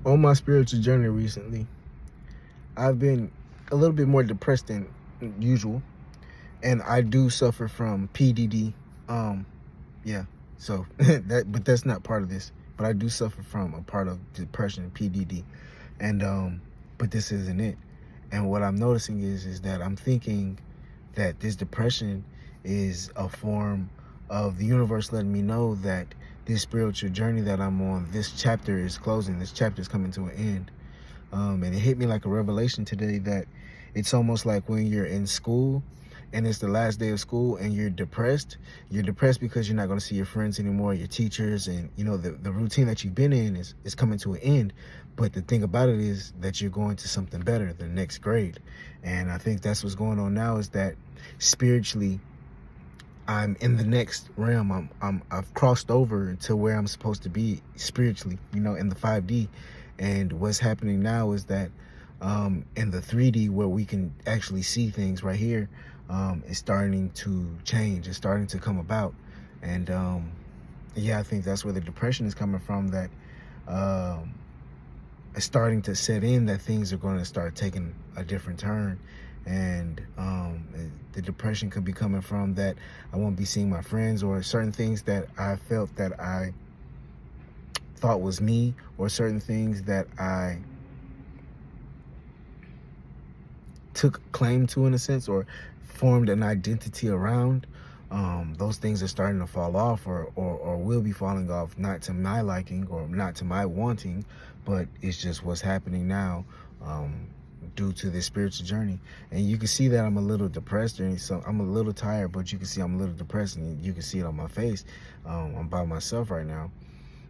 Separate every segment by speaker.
Speaker 1: On my spiritual journey recently, I've been a little bit more depressed than usual, and I do suffer from PDD. Yeah. So but that's not part of this. But I do suffer from a part of depression, PDD, and but this isn't it. And what I'm noticing is that I'm thinking that this depression is a form of the universe letting me know that this spiritual journey that I'm on, this chapter is closing. This chapter is coming to an end. And it hit me like a revelation today that it's almost like when you're in school and it's the last day of school and you're depressed because you're not going to see your friends anymore, your teachers, and you know the routine that you've been in is coming to an end. But the thing about it is that you're going to something better, the next grade. And I think that's what's going on now, is that spiritually I'm in the next realm. I've crossed over to where I'm supposed to be spiritually, you know, in the 5D. And what's happening now is that in the 3D, where we can actually see things right here, it's starting to change. It's starting to come about. And yeah, I think that's where the depression is coming from, that it's starting to set in, that things are going to start taking a different turn. And the depression could be coming from that I won't be seeing my friends, or certain things that I felt that I thought was me, or certain things that I took claim to in a sense, or formed an identity around. Those things are starting to fall off, or will be falling off, not to my liking or not to my wanting, but it's just what's happening now, due to this spiritual journey. And you can see that I'm a little depressed, and so I'm a little tired, but you can see I'm a little depressed, and you can see it on my face. I'm by myself right now.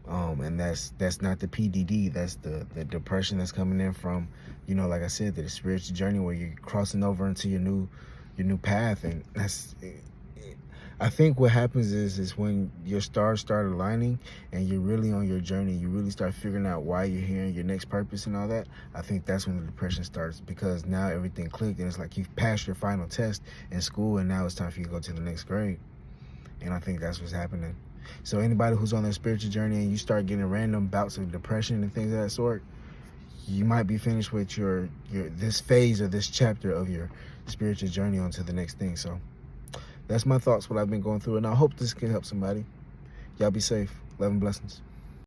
Speaker 1: And that's not the PDD. That's the depression that's coming in from, you know, like I said, the spiritual journey where you're crossing over into your new path. And that's, I think what happens is when your stars start aligning and you're really on your journey, you really start figuring out why you're here and your next purpose and all that. I think that's when the depression starts, because now everything clicked, and it's like you've passed your final test in school, and now it's time for you to go to the next grade. And I think that's what's happening. So anybody who's on their spiritual journey and you start getting random bouts of depression and things of that sort, you might be finished with your this phase or this chapter of your spiritual journey onto the next thing. So that's my thoughts, what I've been going through, and I hope this can help somebody. Y'all be safe. Love and blessings.